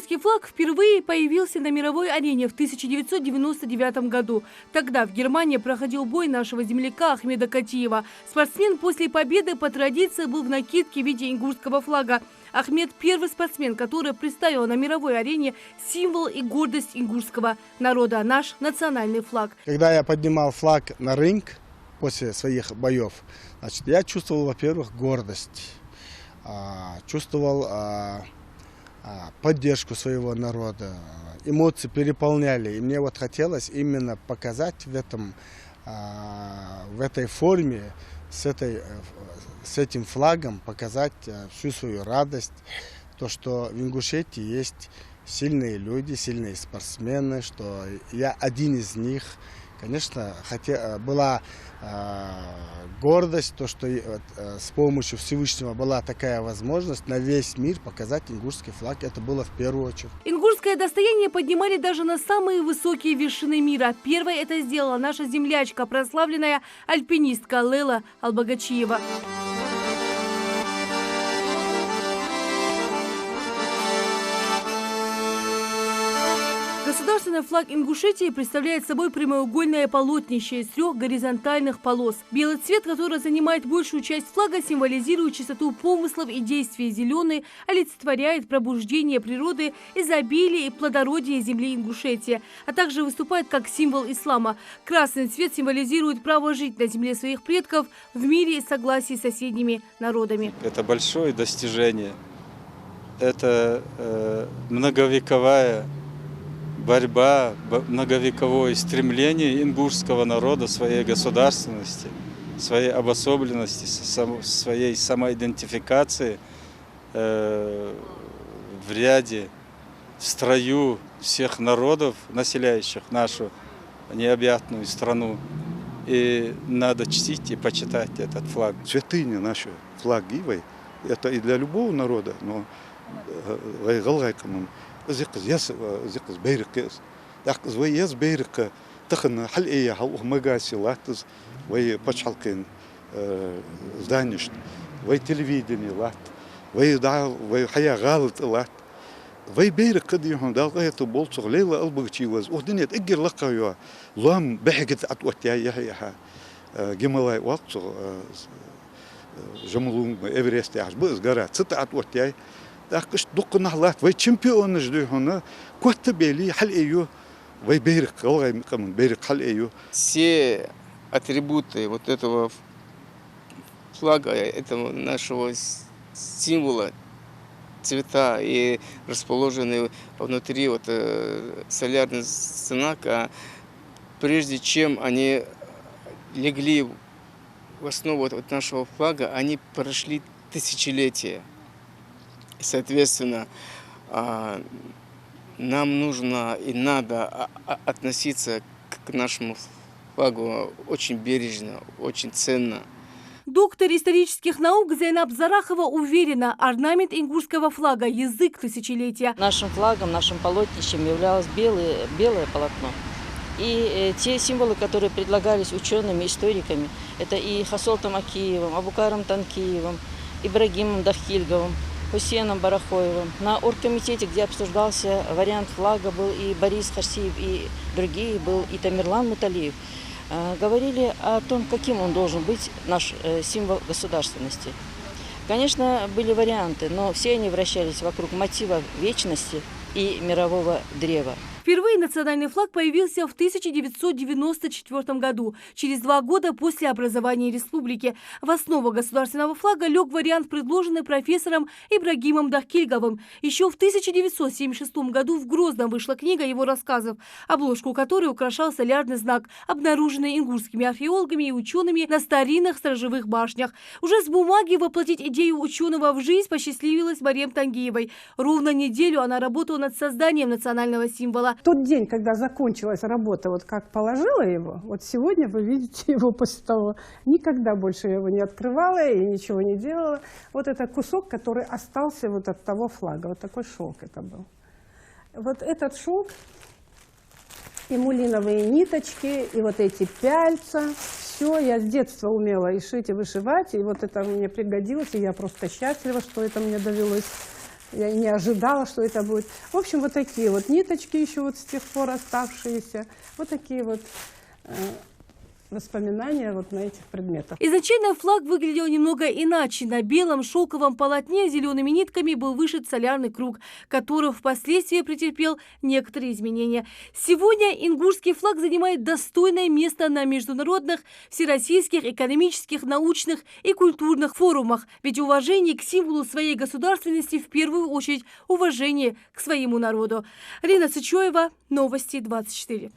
ингушский флаг впервые появился на мировой арене в 1999 году. Тогда в Германии проходил бой нашего земляка Ахмеда Катиева. Спортсмен после победы по традиции был в накидке в виде ингушского флага. Ахмед – первый спортсмен, который представил на мировой арене символ и гордость ингушского народа – наш национальный флаг. Когда я поднимал флаг на ринг после своих боев, значит, я чувствовал, во-первых, гордость, чувствовал поддержку своего народа, эмоции переполняли. И мне вот хотелось именно показать в этой форме, с этим флагом показать всю свою радость, то, что в Ингушетии есть сильные люди, сильные спортсмены, что я один из них. Конечно, была гордость, то, что с помощью Всевышнего была такая возможность на весь мир показать ингушский флаг. Это было в первую очередь. Ингушское достояние поднимали даже на самые высокие вершины мира. Первой это сделала наша землячка, прославленная альпинистка Лейла Албагачиева. Государственный флаг Ингушетии представляет собой прямоугольное полотнище из 3 горизонтальных полос. Белый цвет, который занимает большую часть флага, символизирует чистоту помыслов и действий. Зеленый олицетворяет пробуждение природы, изобилие и плодородие земли Ингушетии, а также выступает как символ ислама. Красный цвет символизирует право жить на земле своих предков в мире и согласии с соседними народами. Это большое достижение. Это многовековая борьба, многовековое стремление ингушского народа своей государственности, своей обособленности, своей самоидентификации в ряде, в строю всех народов, населяющих нашу необъятную страну. И надо чтить и почитать этот флаг. Святыня наша, флаг Ивой, это и для любого народа, но زقز بيرقز دقز وياز بيرق تخن حلقية حلقه مقاسي لاتز وي بشحلقين زدانشت وي تلفزيوني لات وي دع وي حياة غالط لات وي بيرق قد يهون دالغاية بولصغ ليلة ألبغتي وز ودنيا أجر لقايوا لام بحقت أتوتيا يحيها جملاي وقصغ جملون إيفرست يعش بأس قرات ست أتوتيا داقش دقنا حلات وي تشامبيون جدي هنا كوت بيلي حل ايو وي بيرق الله كمان بيرق حل ايو. Все атрибуты вот этого флага, этого нашего символа, цвета и расположенные внутри вот солярный знак, а прежде чем они легли в основу вот нашего флага, они прошли тысячелетия. Соответственно, нам нужно и надо относиться к нашему флагу очень бережно, очень ценно. Доктор исторических наук Зайнаб Зарахова уверена, орнамент ингушского флага – язык тысячелетия. Нашим флагом, нашим полотнищем являлось белое полотно. И те символы, которые предлагались учеными, историками, это и Хасолтом Акиевым, Абукаром Танкиевым, Ибрагимом Дахильговым, Хусейном Барахоевым. На оргкомитете, где обсуждался вариант флага, был и Борис Харсиев, и другие, был и Тамерлан Муталиев. Говорили о том, каким он должен быть, наш символ государственности. Конечно, были варианты, но все они вращались вокруг мотива вечности и мирового древа. Впервые национальный флаг появился в 1994 году, через 2 года после образования республики. В основу государственного флага лег вариант, предложенный профессором Ибрагимом Дахильговым. Еще в 1976 году в Грозном вышла книга его рассказов, обложку которой украшал солярный знак, обнаруженный ингушскими археологами и учеными на старинных сторожевых башнях. Уже с бумаги воплотить идею ученого в жизнь посчастливилась Марем Тангиевой. Ровно неделю она работала над созданием национального символа. Тот день, когда закончилась работа, вот как положила его, вот сегодня вы видите его после того. Никогда больше его не открывала и ничего не делала. Вот это кусок, который остался вот от того флага. Вот такой шелк это был. Вот этот шелк и мулиновые ниточки, и вот эти пяльца. Все, я с детства умела и шить, и вышивать. И вот это мне пригодилось, и я просто счастлива, что это мне довелось Я не ожидала, что это будет. В общем, вот такие вот ниточки еще вот с тех пор оставшиеся. Вот такие вот воспоминания вот на этих предметах. Изначально флаг выглядел немного иначе. На белом шелковом полотне зелеными нитками был вышит солярный круг, который впоследствии претерпел некоторые изменения. Сегодня ингушский флаг занимает достойное место на международных, всероссийских, экономических, научных и культурных форумах. Ведь уважение к символу своей государственности в первую очередь уважение к своему народу. Лена Сычоева, Новости 24.